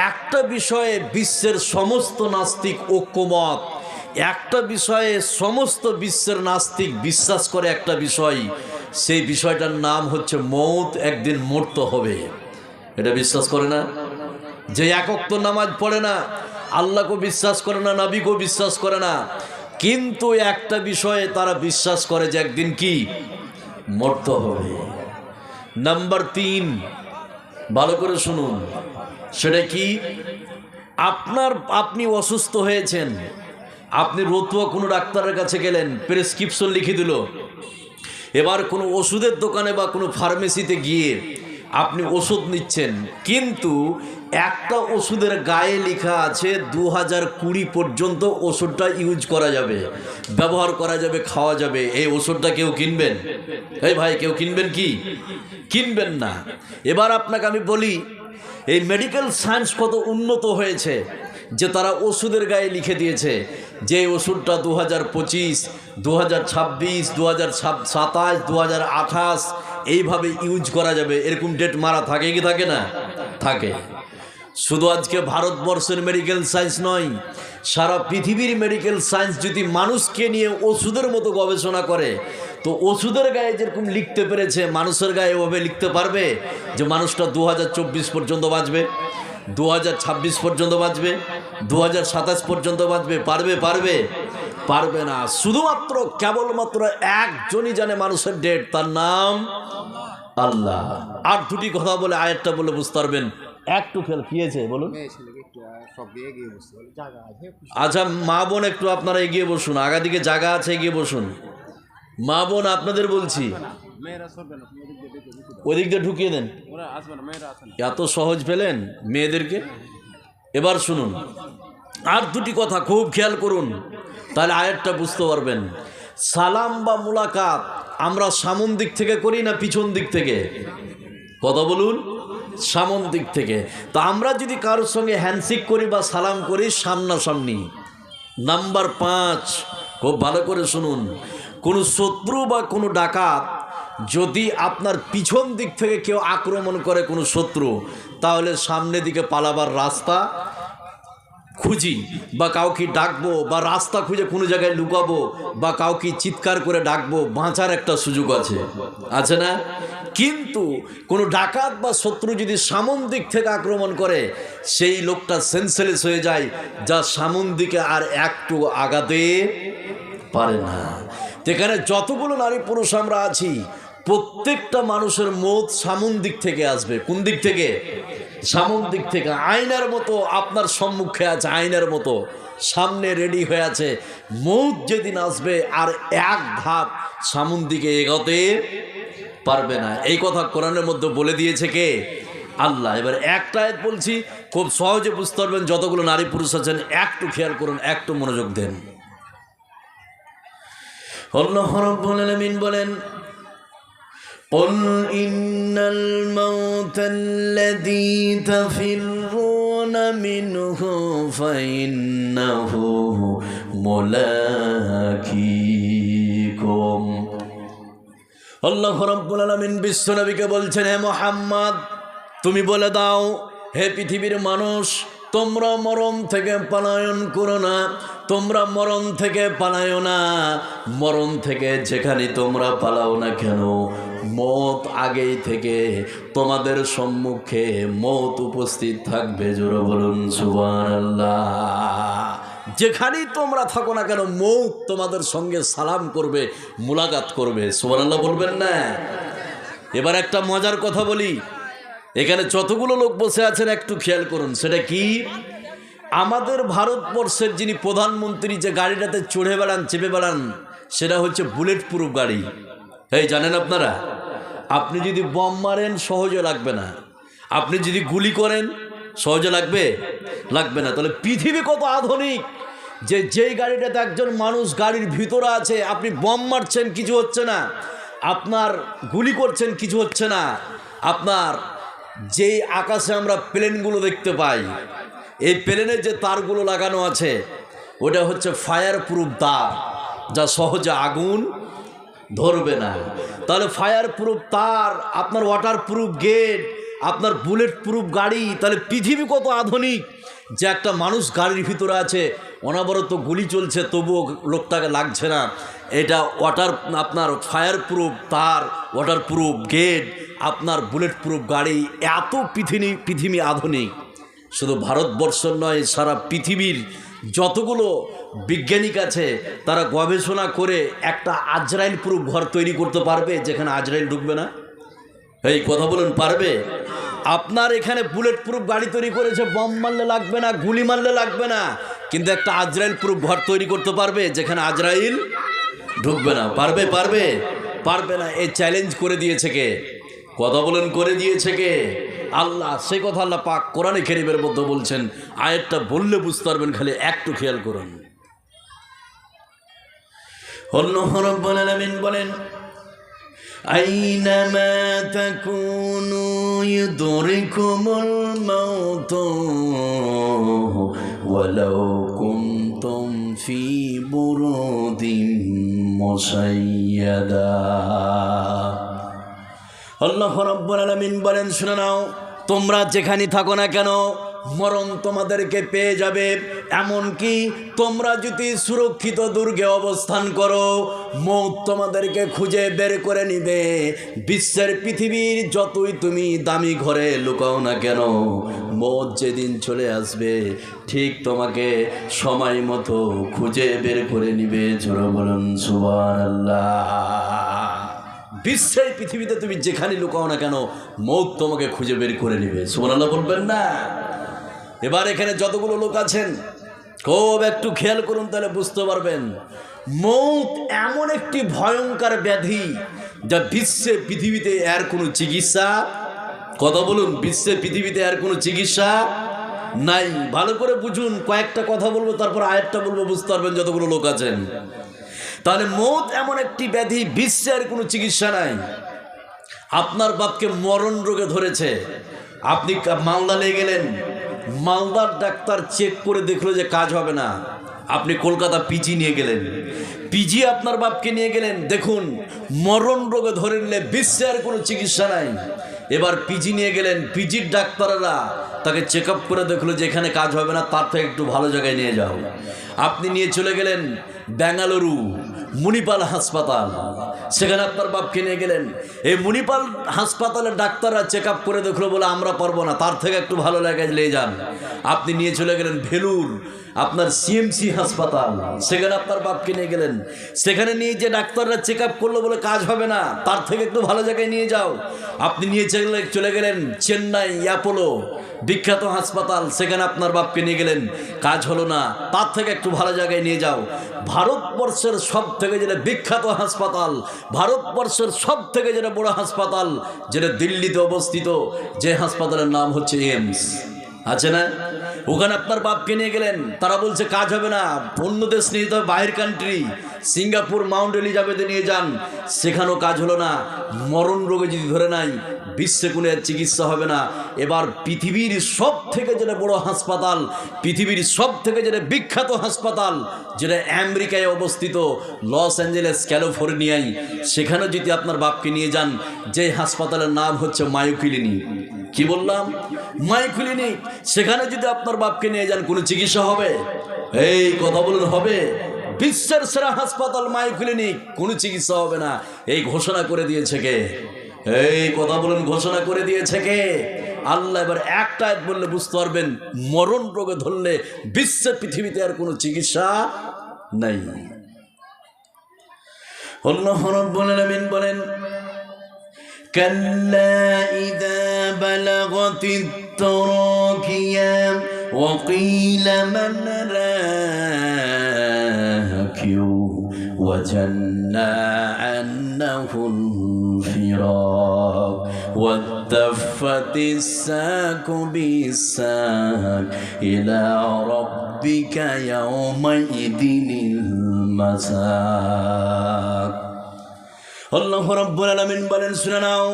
একটা বিষয়ে বিশ্বের সমস্ত নাস্তিক ঐক্যমত, একটা বিষয়ে সমস্ত বিশ্বের নাস্তিক বিশ্বাস করে একটা বিষয়, সেই বিষয়টার নাম হচ্ছে মৌত, একদিন মরতে হবে। এটা বিশ্বাস করে না? যে এক ওয়াক্ত নামাজ পড়ে না, আল্লাহকে বিশ্বাস করে না, নবীকেও বিশ্বাস করে না, কিন্তু একটা বিষয়ে তারা বিশ্বাস করে যে একদিন কি মরতে হবে। নাম্বার 3, ভালো করে শুনুন, সেটা কি? আপনি অসুস্থ হয়েছেন, আপনি রতুয়া কোনো ডাক্তারের কাছে গেলেন, প্রেসক্রিপশন লিখে দিল, এবার কোনো ওষুধের দোকানে বা কোনো ফার্মেসিতে গিয়ে আপনি ওষুধ নিচ্ছেন, কিন্তু একটা ওষুধের গায়ে লেখা আছে 2020 পর্যন্ত ওষুধটা ইউজ করা যাবে, ব্যবহার করা যাবে, খাওয়া যাবে। এই ওষুধটা কেউ কিনবেন? এই ভাই, কেউ কিনবেন কি? কিনবেন না। এবার আপনাকে আমি বলি, এই মেডিকেল সায়েন্স কত উন্নত হয়েছে যে তারা ওষুধের গায়ে লিখে দিয়েছে যে ওষুধটা 2025, 2026, 2027, 2028 এইভাবে ইউজ করা যাবে, এরকম ডেট মারা থাকে কি থাকে না? থাকে। শুধু আজকে ভারতবর্ষের মেডিকেল সায়েন্স নয়, সারা পৃথিবীর মেডিকেল সায়েন্স যদি মানুষকে নিয়ে ওষুধের মতো গবেষণা করে, তো ওষুধের গায়ে যেরকম লিখতে পেরেছে, মানুষের গায়ে ওভাবে লিখতে পারবে যে মানুষটা 2024 পর্যন্ত বাঁচবে, 2026 পর্যন্ত বাঁচবে, 2027 পর্যন্ত বাঁচবে? পারবে না। শুধুমাত্র কেবলমাত্র একজনই জানে মানুষের ডেট, তার নাম আল্লাহ। আর দুটি কথা বলে আয়াতটা বলে বুঝতে পারবেন। একটু খেয়াল খেয়েছে বলুন। আচ্ছা মা বোন, একটু আপনারা এগিয়ে বসুন, আগা দিকে জায়গা আছে, এগিয়ে বসুন। মা বোন আপনাদের বলছি, ওদিক দিয়ে ঢুকিয়ে দেন। এত সহজ পেলেন মেয়েদেরকে? এবার শুনুন, আর দুটি কথা খুব খেয়াল করুন, তাহলে আয়াতটা বুঝতে পারবেন। সালাম বা মুলাকাত আমরা সামন দিক থেকে করি না পিছন দিক থেকে? কথা বলুন। সামন দিক থেকে। তো আমরা যদি কারোর সঙ্গে হ্যান্ডশেক করি বা সালাম করি সামনাসামনি। নাম্বার 5, খুব ভালো করে শুনুন, কোনো শত্রু বা কোনো ডাকাত যদি আপনার পিছন দিক থেকে কেউ আক্রমণ করে, কোনো শত্রু, তাহলে সামনের দিকে পালাবার রাস্তা খুঁজি, বা কাউকে ডাকবো, বা রাস্তা খুঁজে কোনো জায়গায় লুকাবো, বা কাউকে চিৎকার করে ডাকবো, বাঁচার একটা সুযোগ আছে না? কিন্তু কোনো ডাকাত বা শত্রু যদি সামন দিক থেকে আক্রমণ করে, সেই লোকটা সেন্সলেস হয়ে যায়, যা সামন দিকে আর একটু আগাতে পারে না। এখানে যতগুলো নারী পুরুষ আমরা আছি, প্রত্যেকটা মানুষের মৌত সামন দিক থেকে আসবে। কোন দিক থেকে? সামন দিক থেকে। আয়নার মতো আপনার সম্মুখে আছে, আয়নার মতো সামনে রেডি হয়ে আছে। মৌত যেদিন আসবে আর এক ধাপ সামন দিকে এগোতে পারবে না। এই কথা কোরআনের মধ্যে বলে দিয়েছে কে? আল্লাহ। এবার একটা আয়াত বলছি, খুব সহজে বুঝতে পারবেন। যতগুলো নারী পুরুষ আছেন একটু খেয়াল করুন, একটু মনোযোগ দেন। আল্লাহ রাব্বুল আলামিন বলেন, قل إن الموت الذي تفرون منه فإنه ملاقيكم। আল্লাহ রাব্বুল আলামিন বিশ্ব নবীকে বলছেন, হে মুহাম্মদ তুমি বলে দাও, হে পৃথিবীর মানুষ, তোমরা মরণ থেকে পলায়ন করো না, তোমরা মরণ থেকে পালাও না। মরণ থেকে যেখানে তোমরা পালাও না কেন, মত আগেই থেকে তোমাদের সম্মুখে মত উপস্থিত থাকবে। জোরে বলুন সুবহানাল্লাহ। যেখানেই তোমরা থাকো না কেন, মৌত তোমাদের সঙ্গে সালাম করবে, মুলাকাত করবে। সুবহানাল্লাহ বলবেন না? এবার একটা মজার কথা বলি, এখানে যতগুলো লোক বসে আছেন একটু খেয়াল করুন। সেটা কি? আমাদের ভারতবর্ষের যিনি প্রধানমন্ত্রী যে গাড়িটাতে চড়ে বেড়ান, চেপে বেড়ান, সেটা হচ্ছে বুলেট প্রুফ গাড়ি। এই জানেন আপনারা? আপনি যদি বম মারেন সহজে লাগবে না, আপনি যদি গুলি করেন সহজে লাগবে না। তাহলে পৃথিবী কত আধুনিক যে যেই গাড়িটাতে একজন মানুষ গাড়ির ভিতরে আছে, আপনি বম মারছেন কিছু হচ্ছে না, আপনার গুলি করছেন কিছু হচ্ছে না। আপনার যেই আকাশে আমরা প্লেনগুলো দেখতে পাই, এই প্লেনের যে তারগুলো লাগানো আছে, ওটা হচ্ছে ফায়ার প্রুফ তার, যা সহজে আগুন ধরবে না। তাহলে ফায়ার প্রুফ তার, আপনার ওয়াটার প্রুফ গেট, আপনার বুলেট প্রুফ গাড়ি, তাহলে পৃথিবী কত আধুনিক যে একটা মানুষ গাড়ির ভিতরে আছে, অনবরত গুলি চলছে তবুও লোকটাকে লাগছে না। এটা আপনার ফায়ার প্রুফ তার, ওয়াটার প্রুফ গেট, আপনার বুলেট প্রুফ গাড়ি, এত পৃথিবী আধুনিক। শুধু ভারতবর্ষ নয়, সারা পৃথিবীর যতগুলো বিজ্ঞানিক আছে তারা গবেষণা করে একটা আজরাইল প্রুফ ঘর তৈরি করতে পারবে যেখানে আজরাইল ঢুকবে না। এই কথা বলুন, পারবে? আপনার এখানে বুলেট প্রুফ গাড়ি তৈরি করেছে, বম মারলে লাগবে না, গুলি মারলে লাগবে না, কিন্তু একটা আজরাইল প্রুফ ঘর তৈরি করতে পারবে যেখানে আজরাইল ঢুকবে না। পারবে? পারবে না। এই চ্যালেঞ্জ করে দিয়েছে কে? কথা বলেন, করে দিয়েছে কে? আল্লাহ। সেই কথা আল্লাহ পাক কোরআনে কারীমের মধ্যে বলছেন। আয়াতটা বললে বুঝতে পারবেন, খালি একটু খেয়াল করুন। আল্লাহ রাব্বুল আলামিন বলেন, আইনামা তাকুনু ইউদরিকুমুল মাউত ওয়ালাউ কুনতুম ফি বুরুদিন মুশাইয়াদা। আল্লাহ রাব্বুল আলামিন বলেন, শুনে নাও, তোমরা যেখানে থাকো না কেন মরণ তোমাদেরকে পেয়ে যাবে। এমনকি তোমরা যদি সুরক্ষিত দুর্গে অবস্থান করো, মৌত তোমাদেরকে খুঁজে বের করে নিবে। বিশ্বের পৃথিবীর যতই তুমি দামি ঘরে লুকাও না কেন, মৌত যেদিন চলে আসবে ঠিক তোমাকে সময় মতো খুঁজে বের করে নিবে। জোরে বলুন সুবহানাল্লাহ। বিশ্বের পৃথিবীতে তুমি যেখানে লুকাও না কেন, মৌত তোমাকে খুঁজে বের করে নিবে। সুবহানাল্লাহ বলবেন না? এবার এখানে যতগুলো লোক আছেন খুব একটু খেয়াল করুন, তাহলে বুঝতে পারবেন। মৌত এমন একটি ভয়ঙ্কর ব্যাধি যা বিশ্বে পৃথিবীতে এর কোনো চিকিৎসা, কথা বলুন, বিশ্বে পৃথিবীতে এর কোনো চিকিৎসা নাই। ভালো করে বুঝুন, কয়েকটা কথা বলবো তারপর আয়াতটা বলবো, বুঝতে পারবেন যতগুলো লোক আছেন। তাহলে মৌত এমন একটি ব্যাধি, বিশ্বের কোনো চিকিৎসা নাই। আপনার বাপকে মরণ রোগে ধরেছে, আপনি মালদা নিয়ে গেলেন, মালদার ডাক্তার চেক করে দেখলো যে কাজ হবে না। আপনি কলকাতা পিজি নিয়ে গেলেন, পিজি আপনার বাপকে নিয়ে গেলেন, দেখুন মরণ রোগে ধরে নিলে বিশ্বের কোনো চিকিৎসা নাই। এবার পিজি নিয়ে গেলেন, পিজির ডাক্তাররা তাকে চেক আপ করে দেখলো যে এখানে কাজ হবে না, তার থেকে একটু ভালো জায়গায় নিয়ে যাও। আপনি নিয়ে চলে গেলেন বেঙ্গালুরু মণিপাল হাসপাতাল, সেখানে আপনার বাপকে নিয়ে গেলেন। এই মণিপাল হাসপাতালের ডাক্তাররা চেক আপ করে দেখলো, বলে আমরা পারবো না, তার থেকে একটু ভালো জায়গায় নিয়ে যান। আপনি নিয়ে চলে গেলেন ভেলুর আপনার সিএমসি হাসপাতাল, সেখানে আপনার বাপকে নিয়ে গেলেন। সেখানে নিয়ে যে ডাক্তাররা চেক আপ করলো, বলে কাজ হবে না, তার থেকে একটু ভালো জায়গায় নিয়ে যাও। আপনি নিয়ে চলে গেলেন চেন্নাই অ্যাপোলো বিখ্যাত হাসপাতাল, সেখানে আপনার বাপকে নিয়ে গেলেন, কাজ হলো না, তার থেকে একটু ভালো জায়গায় নিয়ে যাও। ভারতবর্ষের সব থেকে যেটা বিখ্যাত হাসপাতাল, ভারতবর্ষের সব থেকে যেটা বড় হাসপাতাল, যেটা দিল্লিতে অবস্থিত, যে হাসপাতালের নাম হচ্ছে এইমস, আছে না? ওখানে আপনার বাপকে নিয়ে গেলেন, তারা বলছে কাজ হবে না, অন্য দেশ নিয়ে যেতে হবে, বাহির কান্ট্রি, সিঙ্গাপুর মাউন্ট এলিজাবেথে নিয়ে যান, সেখানেও কাজ হলো না। মরণ রোগে যদি ধরে নাই, বিশ্বে কোনো চিকিৎসা হবে না। এবার পৃথিবীর সব থেকে যেটা বড় হাসপাতাল, পৃথিবীর সব থেকে যেটা বিখ্যাত হাসপাতাল, যেটা আমেরিকায় অবস্থিত, লস অ্যাঞ্জেলেস ক্যালিফোর্নিয়ায়, সেখানে যদি আপনার বাপকে নিয়ে যান, যে হাসপাতালের নাম হচ্ছে মায়ো ক্লিনিক। কি বললাম? Mayo clinic. সেখানে যদি আপনার বাপকে নিয়ে যান, কোনো চিকিৎসা হবে? এই কথা বলুন, হবে? বিশ্বের সেরা হাসপাতাল মায়ো ক্লিনিক, কোনো চিকিৎসা হবে না। এই ঘোষণা করে দিয়েছে কে? এই কথা বলুন, ঘোষণা করে দিয়েছে কে? আল্লাহ। এবার একটা আয়াত বললে বুঝতে পারবেন, মরণ রোগে ধরলে বিশ্বের পৃথিবীতে আর কোনো চিকিৎসা নাই। আল্লাহ রাব্বুল আলামিন বলেন, কাল্লা ইযা বালাগাতিত তারাকিয়া ওয়া ক্বিলা মান রাকিউ ওয়া জান্না আন্নাহুল ফিরাক ওয়াত্তাফাতিস সাকু বিসাক ইলা রাব্বিকা ইয়াওমাইযিনিল মাসাক। আল্লাহ রাব্বুল আলামিন বলেন, শুনে নাও,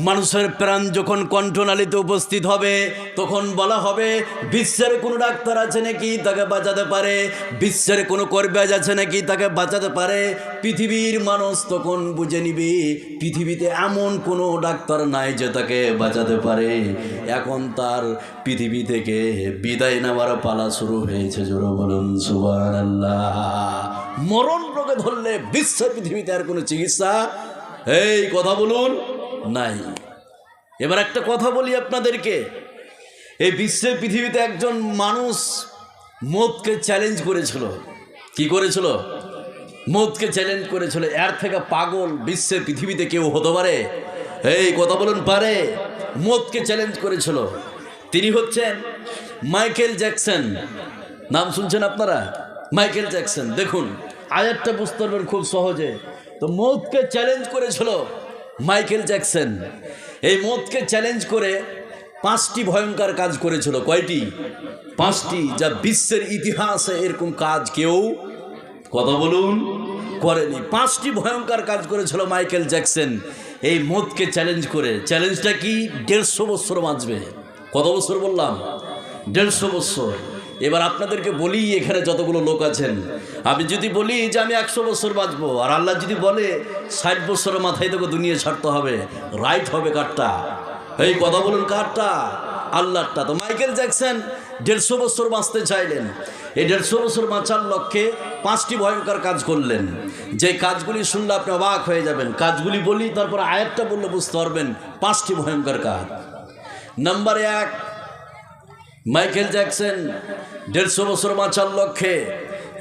মানুষের প্রাণ যখন কণ্ঠনালীতে উপস্থিত হবে তখন বলা হবে বিশ্বের কোনো ডাক্তার আছে নাকি তাকে বাঁচাতে পারে, বিশ্বের কোনো কবিরাজ আছে নাকি তাকে বাঁচাতে পারে। পৃথিবীর মানুষ তখন বুঝে নিবে পৃথিবীতে এমন কোনো ডাক্তার নাই যে তাকে বাঁচাতে পারে। এখন তার পৃথিবী থেকে বিদায় নেওয়ার পালা শুরু হয়েছে। জোরে বলুন সুবহানাল্লাহ। মরণ রোগে ধরলে বিশ্ব পৃথিবীতে আর কোনো চিকিৎসা এই কথা বলুন নাই। এবার একটা কথা বলি আপনাদেরকে, এই বিশ্বের পৃথিবীতে একজন মানুষ মৌতকে চ্যালেঞ্জ করেছিল। কি করেছিল? মৌতকে চ্যালেঞ্জ করেছিল। এর থেকে পাগল বিশ্বের পৃথিবীতে কেউ হতে পারে? এই কথা বলুন, পারে? মৌতকে চ্যালেঞ্জ করেছিল। তিনি হচ্ছেন মাইকেল জ্যাকসন। নাম শুনছেন আপনারা? Michael Jackson. দেখুন আয়াতটা বুঝতে পারবেন খুব সহজে। তো মৌতকে চ্যালেঞ্জ করেছিল মাইকেল জ্যাকসন। এই মৌতকে চ্যালেঞ্জ করে 5টি ভয়ঙ্কর কাজ করেছিল। কয়টি? 5টি, যা বিশ্বের ইতিহাসে এরকম কাজ কেউ, কথা বলুন, করেনি। 5টি ভয়ঙ্কর কাজ করেছিল মাইকেল জ্যাকসন এই মৌতকে চ্যালেঞ্জ করে। চ্যালেঞ্জটা কি? 150 বছর বাঁচবে। কত বছর বললাম? 150 বছর। এবার আপনাদেরকে বলি, এখানে যতগুলো লোক আছেন, আমি যদি বলি যে আমি 100 বছর বাঁচবো, আর আল্লাহ যদি বলে 60 বছরের মাথায় তোকে দুনিয়া ছাড়তে হবে, রাইট হবে কারটা? এই কথা বলুন, কারটা? আল্লাহটা। তো মাইকেল জ্যাকসন 150 বছর বাঁচতে চাইলেন। এই 150 বছর বাঁচার লক্ষ্যে 5টি ভয়ঙ্কর কাজ করলেন। যে কাজগুলি শুনলে আপনি অবাক হয়ে যাবেন। কাজগুলি বলি, তারপর আয়াতটা বললে বুঝতে পারবেন 5টি ভয়ঙ্কর কাজ। নাম্বার 1, মাইকেল জ্যাকসন 150 বছর বাঁচার লক্ষ্যে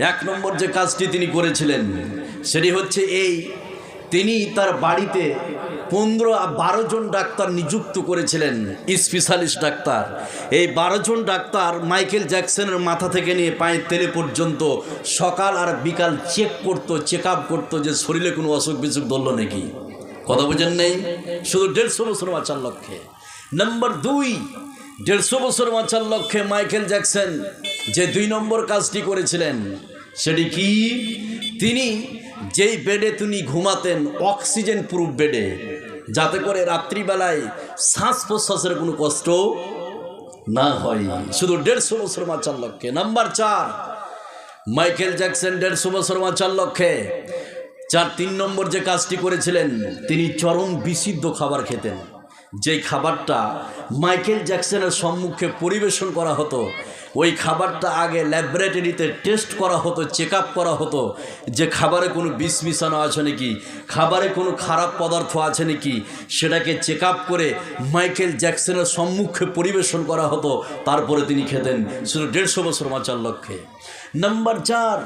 1 নম্বর যে কাজটি তিনি করেছিলেন সেটি হচ্ছে এই, তিনি তার বাড়িতে 12 জন ডাক্তার নিযুক্ত করেছিলেন, স্পেশালিস্ট ডাক্তার। এই 12 জন ডাক্তার মাইকেল জ্যাকসনের মাথা থেকে নিয়ে পায়ের তেলে পর্যন্ত সকাল আর বিকাল চেক আপ করতো যে শরীরে কোনো অসুখ বিসুখ ধরল নাকি। কথা বোঝেন নেই? শুধু 150 বছর বাঁচার লক্ষ্যে। নাম্বার 2, 150 বছর বাঁচার লক্ষ্যে মাইকেল জ্যাকসন যে 2 নম্বর কাজটি করেছিলেন সেটি কি? তিনি যেই বেডে তিনি ঘুমাতেন অক্সিজেন প্রুফ বেডে, যাতে করে রাত্রিবেলায় শ্বাস প্রশ্বাসের কোনো কষ্ট না হয়, শুধু 150 বছর বাঁচার লক্ষ্যে। নাম্বার 4, মাইকেল জ্যাকসন 150 বছর বাঁচার লক্ষ্যে 3 নম্বর যে কাজটি করেছিলেন, তিনি চরম বিশুদ্ধ খাবার খেতেন। যে খাবারটা মাইকেল জ্যাকসনের সম্মুখে পরিবেশন করা হতো, ওই খাবারটা আগে ল্যাবরেটরিতে টেস্ট করা হতো, চেক আপ করা হতো যে খাবারে কোনো বিষ মিশানো আছে নাকি, খাবারে কোনো খারাপ পদার্থ আছে নাকি, সেটাকে চেক আপ করে মাইকেল জ্যাকসনের সম্মুখে পরিবেশন করা হতো, তারপরে তিনি খেতেন, শুধু 150 বছর বাঁচার লক্ষ্যে। নাম্বার 4,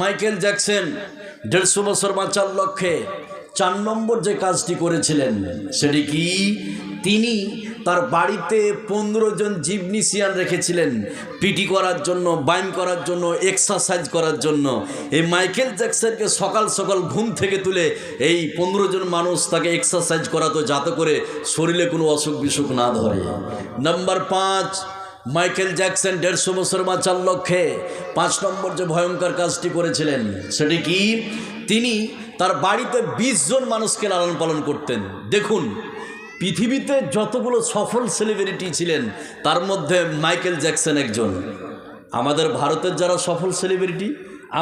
মাইকেল জ্যাকসন 150 বছর বাঁচার লক্ষ্যে 4 নম্বর যে কাজটি করেছিলেন সেটি কি? তিনি তার বাড়িতে 15 জন জিমনেশিয়ান রেখেছিলেন পিটি করার জন্য, ব্যায়াম করার জন্য, এক্সারসাইজ করার জন্য। এই মাইকেল জ্যাকসনকে সকাল সকাল ঘুম থেকে তুলে এই 15 জন মানুষ তাকে এক্সারসাইজ করাতো, যাতে করে শরীরে কোনো অসুখ বিসুখ না ধরে। নাম্বার 5, মাইকেল জ্যাকসন 150 বছর বাঁচার লক্ষ্যে 5 নম্বর যে ভয়ঙ্কর কাজটি করেছিলেন সেটি কি? তিনি তার বাড়িতে 20 জন মানুষকে লালন পালন করতেন। দেখুন পৃথিবীতে যতগুলো সফল সেলিব্রিটি ছিলেন তার মধ্যে মাইকেল জ্যাকসন একজন। আমাদের ভারতের যারা সফল সেলিব্রিটি,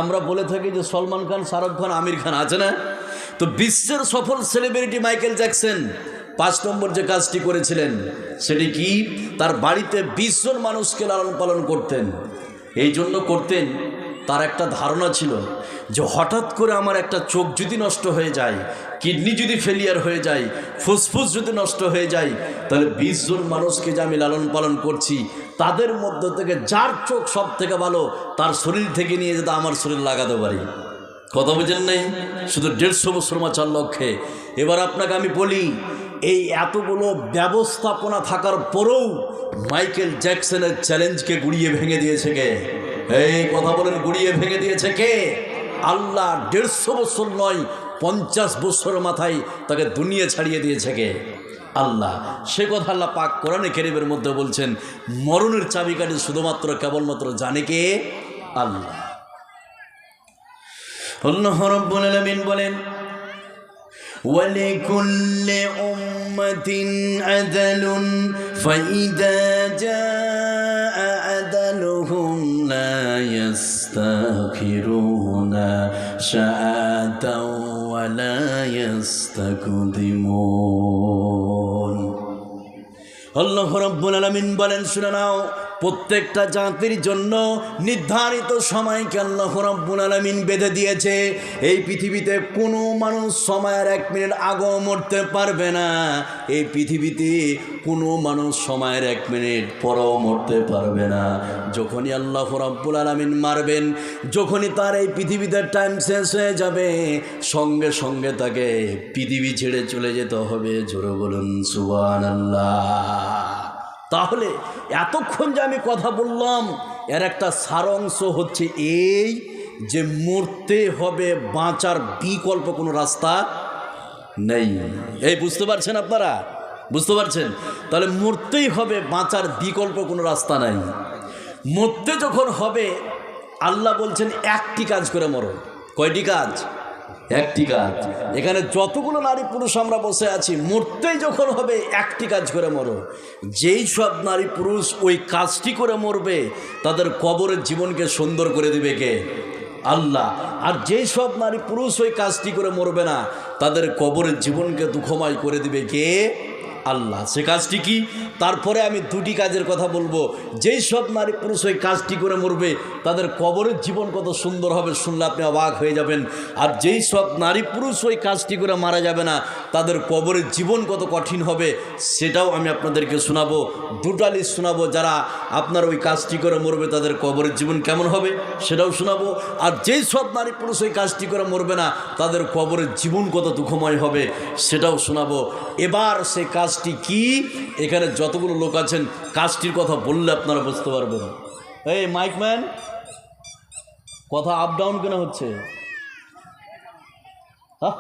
আমরা বলে থাকি যে সলমান খান, শাহরুখ খান, আমির খান, আছে না? তো বিশ্বের সফল সেলিব্রিটি মাইকেল জ্যাকসন 5 নম্বর যে কাজটি করেছিলেন সেটি কি? তার বাড়িতে 20 জন মানুষকে লালন পালন করতেন। এই জন্য করতেন, তার একটা ধারণা ছিল যে হঠাৎ করে আমার একটা চোখ যদি নষ্ট হয়ে যায়, কিডনি যদি ফেলিয়ার হয়ে যায়, ফুসফুস যদি নষ্ট হয়ে যায়, তাহলে 20 জন মানুষকে যে আমি লালন পালন করছি তাদের মধ্য থেকে যার চোখ সব থেকে ভালো, তার শরীর থেকে নিয়ে যেতে আমার শরীর লাগাতে পারি। কথা বুঝেন নেই? শুধু 150 বছর বাঁচার লক্ষ্যে। এবার আপনাকে আমি বলি, এই এতগুলো ব্যবস্থাপনা থাকার পরেও মাইকেল জ্যাকসনের চ্যালেঞ্জকে গুড়িয়ে ভেঙে দিয়েছে কে? এই কথা বলেন, গুড়িয়ে ভেঙে দিয়েছে কে? আল্লাহ। 150 বছর নয়, 50 বছরের মাথায় তাকে দুনিয়া ছাড়িয়ে দিয়েছে কে? আল্লাহ। সে কথা আল্লাহ পাক কোরআনে কারীমের মধ্যে বলছেন, মরণের চাবিকাঠি শুধুমাত্র কেবলমাত্র জানে কে? আল্লাহ। আল্লাহ রাব্বুল আলামিন বলেন, ولكل أمة أجل فإذا جاء أجلهم لا يستأخرون ساعة ولا يستقدمون আল্লাহ রাব্বুল আলামিন বলেন, শুনে নাও, প্রত্যেকটা জাতির জন্য নির্ধারিত সময়কে আল্লাহ রাব্বুল আলামিন বেঁধে দিয়েছে। এই পৃথিবীতে কোনো মানুষ সময়ের 1 মিনিট আগেও মরতে পারবে না। এই পৃথিবীতে কোনো মানুষ সময়ের 1 মিনিট পরেও মরতে পারবে না। যখনই আল্লাহ রাব্বুল আলামিন মারবেন, যখনই তার এই পৃথিবীতে টাইম শেষ হয়ে যাবে, সঙ্গে সঙ্গে তাকে পৃথিবী ছেড়ে চলে যেতে হবে। জোরে বলুন সুবহানাল্লাহ। তাহলে এতক্ষণ যে আমি কথা বললাম, এর একটা সারাংশ হচ্ছে এই যে মরতে হবে, বাঁচার বিকল্প কোনো রাস্তা নেই। এই বুঝতে পারছেন আপনারা? বুঝতে পারছেন? তাহলে মরতেই হবে, বাঁচার বিকল্প কোনো রাস্তা নাই। মরতে যখন হবে, আল্লাহ বলছেন একটি কাজ করে মরো। কয়টি কাজ? একটি কাজ। এখানে যতগুলো নারী পুরুষ আমরা বসে আছি, মরতেই যখন হবে একটি কাজ করে মরো। যেই সব নারী পুরুষ ওই কাজটি করে মরবে, তাদের কবরের জীবনকে সুন্দর করে দিবে কে? আল্লাহ। আর যেই সব নারী পুরুষ ওই কাজটি করে মরবে না, তাদের কবরের জীবনকে দুঃখময় করে দিবে কে? আল্লাহ। সে কাজটি কি? তারপরে আমি দুটি কাজের কথা বলবো। যেই সব নারী পুরুষ ওই কাজটি করে মরবে, তাদের কবরের জীবন কত সুন্দর হবে, শুনলে আপনি অবাক হয়ে যাবেন। আর যেই সব নারী পুরুষ ওই কাজটি করে মারা যাবে না, তাদের কবরের জীবন কত কঠিন হবে, সেটাও আমি আপনাদেরকে শোনাবো। দুটা লিস্ট শোনাবো। যারা আপনার ওই কাজটি করে মরবে, তাদের কবরের জীবন কেমন হবে সেটাও শোনাবো। আর যেই সব নারী পুরুষ ওই কাজটি করে মরবে না, তাদের কবরের জীবন কত দুঃখময় হবে, সেটাও শোনাবো। এবার সে কাজটি কি? এখানে যতগুলো লোক আছেন, কাজটির কথা বললে আপনারা বুঝতে পারবেন। এই মাইকম্যান, কথা আপ ডাউন কেন হচ্ছে? হ্যাঁ,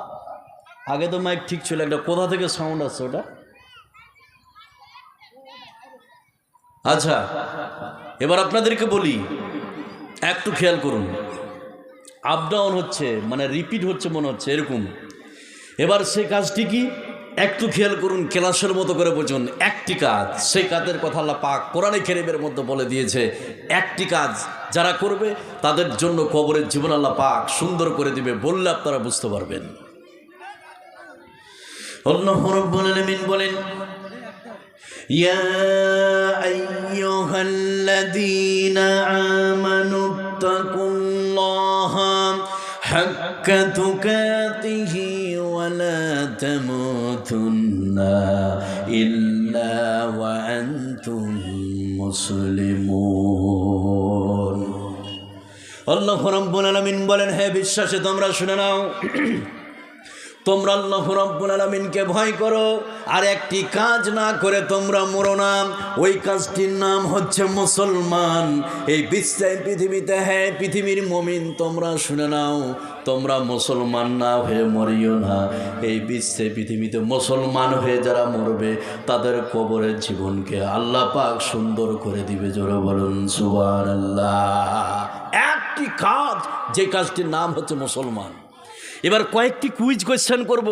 আগে তো মাইক ঠিক ছিল। একটা কোথা থেকে সাউন্ড আসছে ওটা? আচ্ছা, এবার আপনাদেরকে বলি, একটু খেয়াল করুন। আপ ডাউন হচ্ছে মানে রিপিট হচ্ছে মনে হচ্ছে এরকম। এবার সে কাজটি কি একটু খেয়াল করুন, ক্লাসের মতো করে বুঝুন। একটি কাজ, সেই কাজের কথা আল্লাহ পাক কোরআনে কারীমের মধ্যে বলে দিয়েছে। একটি কাজ যারা করবে, তাদের জন্য কবরের জীবন আল্লাহ পাক সুন্দর করে দিবে। বললে আপনারা বুঝতে পারবেন। আল্লাহ রাব্বুল আলামিন বলেন, ইয়া আইয়ুহাল্লাযীনা আমানুত্তাকুল্লাহা হাক্কা তুকাতিহি ওয়া লা তামুতুন্না ইল্লা ওয়া আনতুম মুসলিমুন। আল্লাহ রাব্বুল আলামিন বলেন, হে বিশ্বাসী তোমরা শুনে নাও, তোমরা আল্লাহ রাব্বুল আলামিনকে ভয় করো, আর একটি কাজ না করে তোমরা মরো না। ওই কাজটির নাম হচ্ছে মুসলমান। এই বিশ্বের পৃথিবীতে, হ্যাঁ পৃথিবীর মুমিন, তোমরা শুনে নাও, তোমরা মুসলমান না হয়ে মরিও না। এই বিশ্বে পৃথিবীতে মুসলমান হয়ে যারা মরবে, তাদের কবরের জীবনকে আল্লাহ পাক সুন্দর করে দিবে। জোরে বলুন সুবহানাল্লাহ। একটি কাজ, যে কাজটির নাম হচ্ছে মুসলমান। এবার কয়েকটি কুইজ কোয়েশ্চেন করব,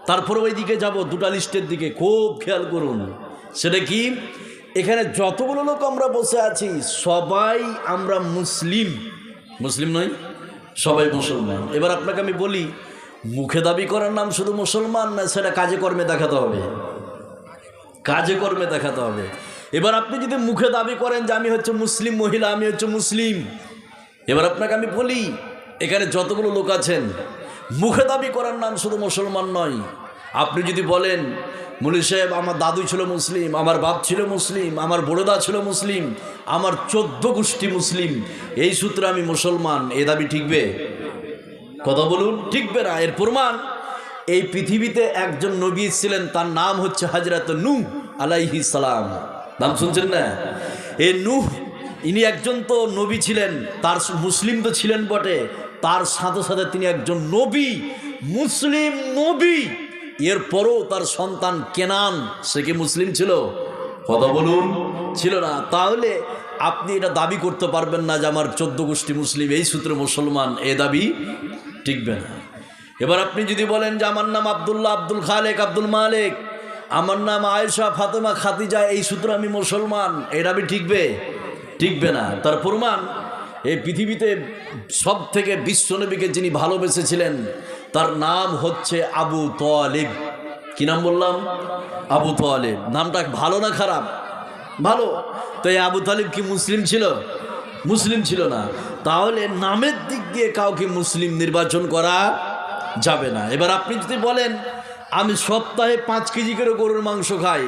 তারপরে ওই দিকে যাব, দুটা লিস্টের দিকে। খুব খেয়াল করুন। সেটা কি? এখানে যতগুলো লোক আমরা বসে আছি, সবাই আমরা মুসলিম। মুসলিম নই, সবাই মুসলমান। এবার আপনাকে আমি বলি, মুখে দাবি করার নাম শুধু মুসলমান না, সেটা কাজে কর্মে দেখাতে হবে। কাজে কর্মে দেখাতে হবে। এবার আপনি যদি মুখে দাবি করেন যে আমি হচ্ছে মুসলিম মহিলা, আমি হচ্ছে মুসলিম, এবার আপনাকে আমি বলি, এখানে যতগুলো লোক আছেন, মুখে দাবি করার নাম শুধু মুসলমান নয়। আপনি যদি বলেন, মুলি সাহেব আমার দাদু ছিল মুসলিম, আমার বাপ ছিল মুসলিম, আমার বড়দা ছিল মুসলিম, আমার 14 গোষ্ঠী মুসলিম, এই সূত্রে আমি মুসলমান, এ দাবি ঠিকবে? কথা বলুন, ঠিকবে না। এর প্রমাণ, এই পৃথিবীতে একজন নবী ছিলেন, তার নাম হচ্ছে হযরত নূহ আলাইহিস সালাম। নাম শুনছেন না? এই নূহ, ইনি একজন তো নবী ছিলেন, তার মুসলিম তো ছিলেন বটে, তার সাথে সাথে তিনি একজন নবী, মুসলিম নবী। এরপরও তার সন্তান কেনান, সে কি মুসলিম ছিল? কথা বলুন, ছিল না। তাহলে আপনি এটা দাবি করতে পারবেন না যে আমার 14 গোষ্ঠী মুসলিম, এই সূত্রে মুসলমান, এ দাবি টিকবে না। এবার আপনি যদি বলেন যে আমার নাম আব্দুল্লাহ, আব্দুল খালেক, আব্দুল মালিক, আমার নাম আয়েশা, ফাতেমা, খাদিজা, এই সূত্রে আমি মুসলমান, এটা আমি টিকবে না। তার প্রমাণ এই পৃথিবীতে সব থেকে বিশ্বনবীকে যিনি ভালোবেসেছিলেন তার নাম হচ্ছে আবু তালিব। কি নাম বললাম? আবু তালিব। নামটা ভালো না খারাপ? ভালো। তো এই আবু তালিব কি মুসলিম ছিল? মুসলিম ছিল না। তাহলে নামের দিক দিয়ে কাউকে মুসলিম নির্বাচন করা যাবে না। এবার আপনি যদি বলেন আমি সপ্তাহে 5 কেজি করে গরুর মাংস খাই,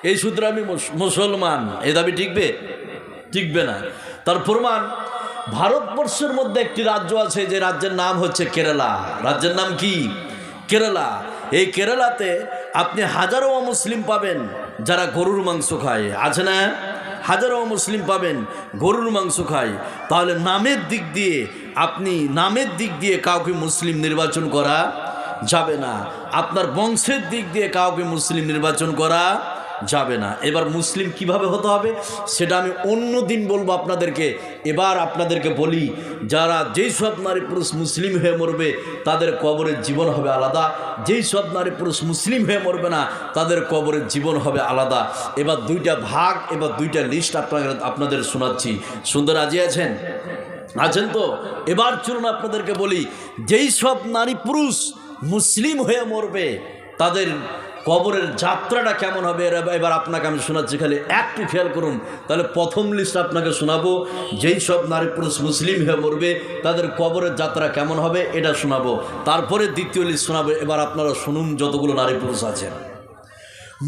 এই সূত্রে আমি মুসলমান, এই দাবি টিকবে না। তার প্রমাণ ভারতবর্ষের মধ্যে একটি রাজ্য আছে যে রাজ্যের নাম হচ্ছে কেরালা। রাজ্যের নাম কি? কেরালা। এই কেরালাতে আপনি হাজারো মুসলিম পাবেন যারা গরুর মাংস খায়, আছে না? হাজারো মুসলিম পাবেন গরুর মাংস খায়। তাহলে নামের দিক দিয়ে কাউকে মুসলিম নির্বাচন করা যাবে না। আপনার বংশের দিক দিয়ে কাউকে মুসলিম নির্বাচন করা যাবে না। এবার মুসলিম কিভাবে হতে হবে সেটা আমি অন্য দিন বলবো আপনাদেরকে। এবার আপনাদেরকে বলি, যেই সব নারী পুরুষ মুসলিম হয়ে মরবে তাদের কবরের জীবন হবে আলাদা, যেই সব নারী পুরুষ মুসলিম হয়ে মরবে না তাদের কবরের জীবন হবে আলাদা। এবার দুইটা ভাগ, এবার দুইটা লিস্ট আপনাদের শোনাচ্ছি। সুন্দর রাজি আছেন তো? এবার চলুন আপনাদেরকে বলি, যেই সব নারী পুরুষ মুসলিম হয়ে মরবে তাদের কবরের যাত্রাটা কেমন হবে এবার আপনাকে আমি শোনাচ্ছি, খালি একটু খেয়াল করুন। তাহলে প্রথম লিস্ট আপনাকে শোনাবো, যেই সব নারী পুরুষ মুসলিম হয়ে মরবে তাদের কবরের যাত্রা কেমন হবে এটা শোনাবো। তারপরে দ্বিতীয় লিস্ট শোনাবো। এবার আপনারা শুনুন, যতগুলো নারী পুরুষ আছেন,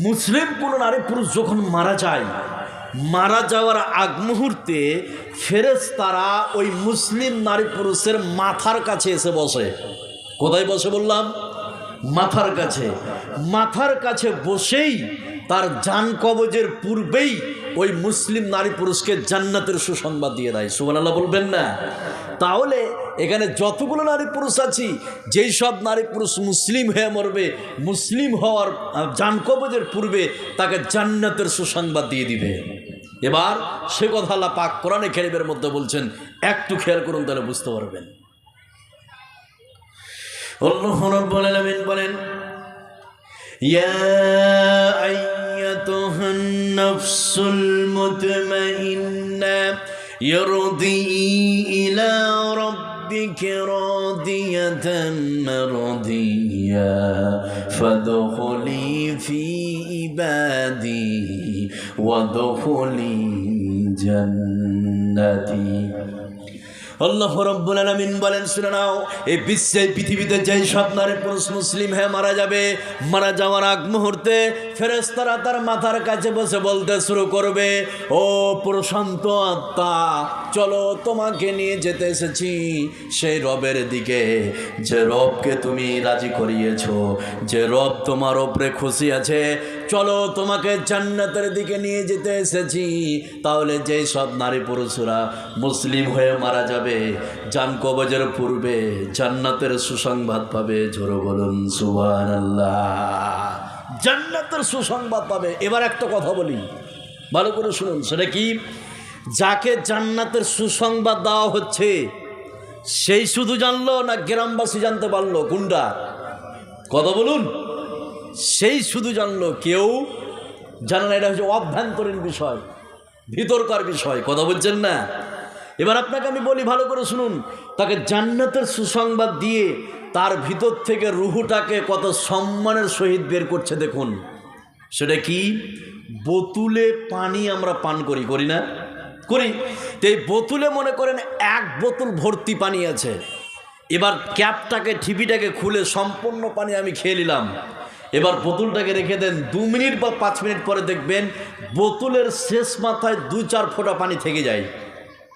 মুসলিম কোনো নারী পুরুষ যখন মারা যায়, মারা যাওয়ার আগ মুহূর্তে ফেরেশতারা ওই মুসলিম নারী পুরুষের মাথার কাছে এসে বসে। কোথায় বসে বললাম? মাথার কাছে বসেই তার জান কবজের পূর্বেই ওই মুসলিম নারী পুরুষকে জান্নাতের সুসংবাদ দিয়ে দেয়। সুবহানাল্লাহ বলবেন না? তাহলে এখানে যতগুলো নারী পুরুষ আছি, যেই সব নারী পুরুষ মুসলিম হয়ে মরবে, মুসলিম হওয়ার জান কবজের পূর্বে তাকে জান্নাতের সুসংবাদ দিয়ে দিবে। এবার সে কথা আল্লাহ পাক কোরআনে কারীমের মধ্যে বলছেন, একটু খেয়াল করুন তাহলে বুঝতে পারবেন। আল্লাহ রাব্বুল আলামিন বলেন, ইয়া আইয়াতুহান নাফসুল মুতমাইন্না ইরদি ইলা রাব্বিকা রাদিয়াতান মারদিয়া ফাদখুলি ফি ইবাদি ওয়াদখুলি জান্নাতি। আল্লাহ রাব্বুল আলামিন বলেন, শুনে নাও, এই বিশ্বের পৃথিবীতে যেই সব নারী পুরুষ মুসলিম হয়ে মারা যাবে, মারা যাওয়ার আগ মুহূর্তে ফেরেশতারা তার মাথার কাছে বসে বলতে শুরু করবে, ও প্রশান্ত আত্মা, চলো তোমাকে নিয়ে যেতে এসেছি সেই রবের দিকে, যে রবকে তুমি রাজি করিয়েছো, যে রব তোমার ওপরে খুশি আছে। চলো তোমাকে জান্নাতের দিকে নিয়ে যেতে এসেছি। তাহলে যেই সব নারী পুরুষরা মুসলিম হয়ে মারা যাবে, জান কবজের পূর্বে জান্নাতের সুসংবাদ পাবে। জোরে বলুন সুবহানাল্লাহ। জান্নাতের সুসংবাদ পাবে। এবার একটা কথা বলি, ভালো করে শুনুন, সেটা কি? যাকে জান্নাতের সুসংবাদ দেওয়া হচ্ছে সেই শুধু জানলো না গ্রামবাসী জানতে পারলো? কোনটা? কথা বলুন। সেই শুধু জানলো, কেউ জানে না। এটা হচ্ছে অভ্যন্তরীণ বিষয়, ভিতরকার বিষয়। কথা বলছেন না? এবার আপনাকে আমি বলি, ভালো করে শুনুন। তাকে জান্নাতের সুসংবাদ দিয়ে তার ভিতর থেকে রুহুটাকে কত সম্মানের সহিত বের করছে দেখুন। সেটা কি? বোতলে পানি আমরা পান করি না? করি। তো এই বোতলে মনে করেন 1 বোতল ভর্তি পানি আছে। এবার ক্যাপটাকে, ঠিপিটাকে খুলে সম্পূর্ণ পানি আমি খেয়ে নিলাম। এবার বোতলটাকে রেখে দেন, 2 মিনিট বা 5 মিনিট পরে দেখবেন বোতলের শেষ মাথায় 2-4 ফোঁটা পানি থেকে যায়।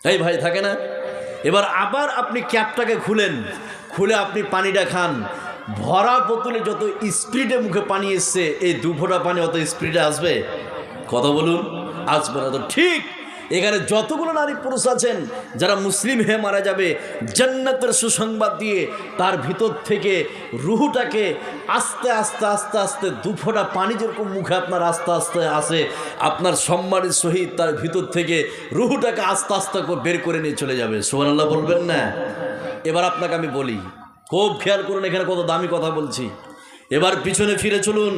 তাই ভাই, থাকে না? এবার আবার আপনি ক্যাপটাকে খুলে আপনি পানিটা খান। ভরা বোতলে যত স্পিডে মুখে পানি এসছে, এই 2 ফোঁটা পানি অত স্পিডে আসবে? কথা বলুন, আসবে না। তো ঠিক এখানে যতগুলো নারী পুরুষ আছেন যারা মুসলিম হয়ে মারা যাবে, জান্নাতের সুসংবাদ দিয়ে তার ভিতর থেকে রুহুটাকে আস্তে আস্তে আস্তে আস্তে 2 ফোঁটা পানি যেরকম মুখে আপনার আস্তে আস্তে আসে, আপনার সম্মানের সহিত তার ভিতর থেকে রুহুটাকে আস্তে আস্তে বের করে নিয়ে চলে যাবে। সুবহানাল্লাহ বলবেন না? এবার আপনাকে আমি বলি, খুব খেয়াল করুন, এখানে কত দামি কথা বলছি। এবার পিছনে ফিরে চলুন।